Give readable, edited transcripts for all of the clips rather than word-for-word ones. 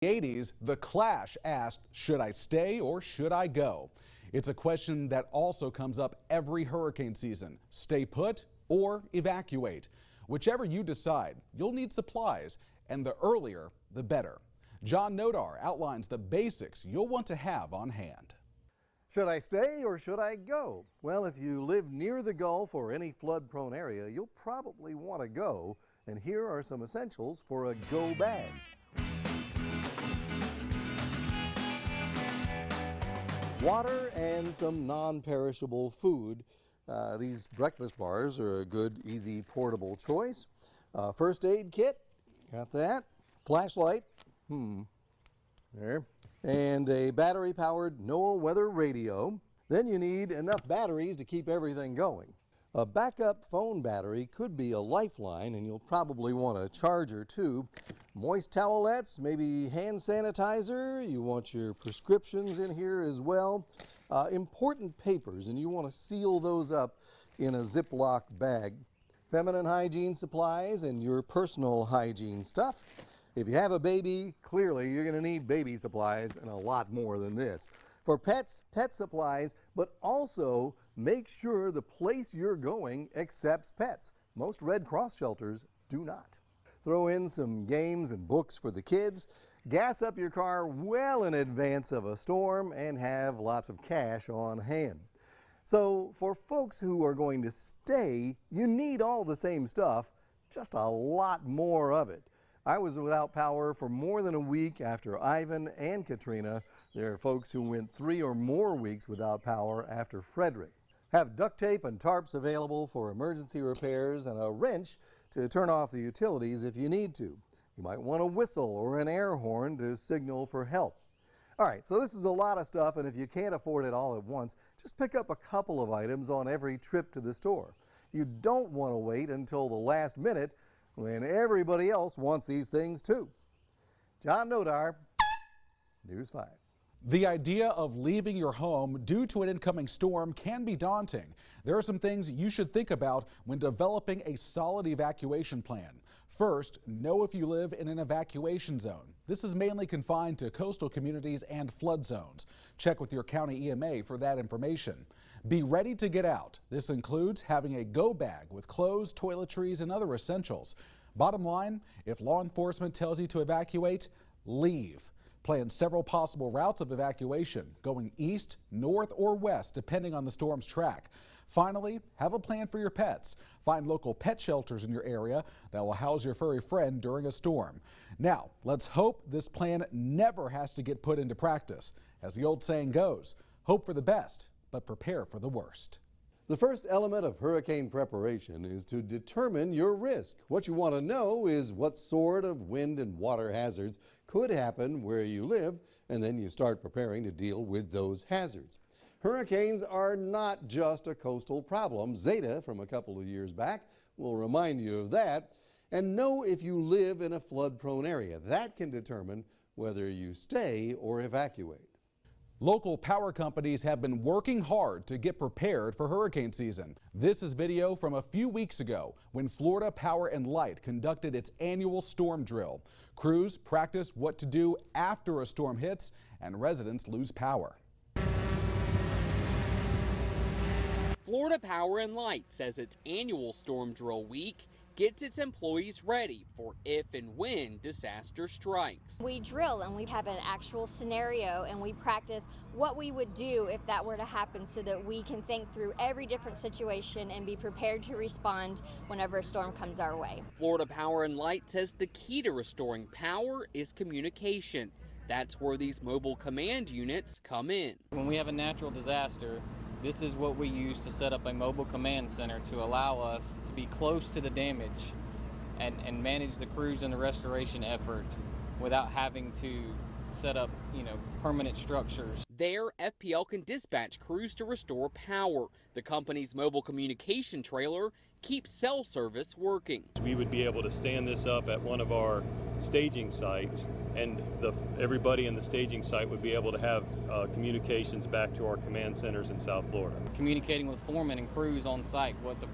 the 80s, The Clash asked, should I stay or should I go? It's a question that also comes up every hurricane season. Stay put or evacuate. Whichever you decide, you'll need supplies, and the earlier, the better. John Nodar outlines the basics you'll want to have on hand. Should I stay or should I go? Well, if you live near the Gulf or any flood-prone area, you'll probably want to go. And here are some essentials for a go bag. Water and some non-perishable food. These breakfast bars are a good, easy, portable choice. First aid kit, got that. Flashlight, there. And a battery-powered NOAA weather radio. Then you need enough batteries to keep everything going. A backup phone battery could be a lifeline, and you'll probably want a charger too. Moist towelettes, maybe hand sanitizer. You want your prescriptions in here as well. Important papers, and you want to seal those up in a Ziploc bag. Feminine hygiene supplies and your personal hygiene stuff. If you have a baby, clearly you're going to need baby supplies and a lot more than this. For pets, pet supplies, but also make sure the place you're going accepts pets. Most Red Cross shelters do not. Throw in some games and books for the kids. Gas up your car well in advance of a storm and have lots of cash on hand. So for folks who are going to stay, you need all the same stuff, just a lot more of it. I was without power for more than a week after Ivan and Katrina. There are folks who went 3 or more weeks without power after Frederick. Have duct tape and tarps available for emergency repairs and a wrench to turn off the utilities if you need to. You might want a whistle or an air horn to signal for help. All right, so this is a lot of stuff, and if you can't afford it all at once, just pick up a couple of items on every trip to the store. You don't want to wait until the last minute when everybody else wants these things too. John Nodar, News 5. The idea of leaving your home due to an incoming storm can be daunting. There are some things you should think about when developing a solid evacuation plan. First, know if you live in an evacuation zone. This is mainly confined to coastal communities and flood zones. Check with your county EMA for that information. Be ready to get out. This includes having a go bag with clothes, toiletries, and other essentials. Bottom line, if law enforcement tells you to evacuate, leave. Plan several possible routes of evacuation, going east, north, or west, depending on the storm's track. Finally, have a plan for your pets. Find local pet shelters in your area that will house your furry friend during a storm. Now, let's hope this plan never has to get put into practice. As the old saying goes, hope for the best, but prepare for the worst. The first element of hurricane preparation is to determine your risk. What you want to know is what sort of wind and water hazards could happen where you live, and then you start preparing to deal with those hazards. Hurricanes are not just a coastal problem. Zeta from a couple of years back will remind you of that. And know if you live in a flood-prone area. That can determine whether you stay or evacuate. Local power companies have been working hard to get prepared for hurricane season. This is video from a few weeks ago when Florida Power and Light conducted its annual storm drill. Crews practice what to do after a storm hits and residents lose power. Florida Power and Light says its annual storm drill week gets its employees ready for if and when disaster strikes. We drill and we have an actual scenario and we practice what we would do if that were to happen so that we can think through every different situation and be prepared to respond whenever a storm comes our way. Florida Power and Light says the key to restoring power is communication. That's where these mobile command units come in. When we have a natural disaster, this is what we use to set up a mobile command center to allow us to be close to the damage and manage the crews and the restoration effort without having to set up, permanent structures. There, FPL can dispatch crews to restore power. The company's mobile communication trailer keeps cell service working. We would be able to stand this up at one of our staging sites, and everybody in the staging site would be able to have communications back to our command centers in South Florida. Communicating with foremen and crews on site, what the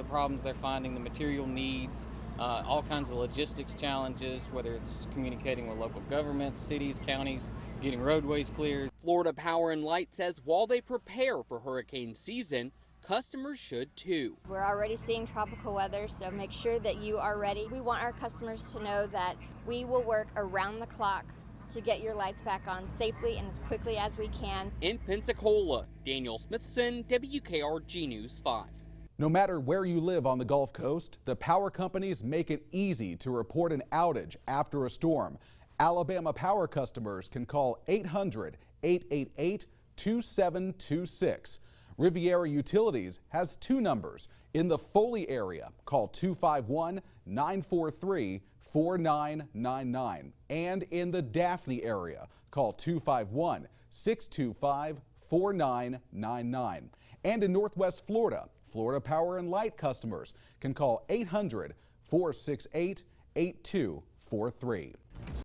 problems they're finding, the material needs, all kinds of logistics challenges, whether it's communicating with local governments, cities, counties, getting roadways cleared. Florida Power and Light says while they prepare for hurricane season, customers should too. We're already seeing tropical weather, so make sure that you are ready. We want our customers to know that we will work around the clock to get your lights back on safely and as quickly as we can. In Pensacola, Daniel Smithson, WKRG News 5. No matter where you live on the Gulf Coast, the power companies make it easy to report an outage after a storm. Alabama Power customers can call 800-888-2726. Riviera Utilities has two numbers. In the Foley area, call 251-943-4999. And in the Daphne area, call 251-625-4999. And in Northwest Florida, Florida Power and Light customers can call 800-468-8243.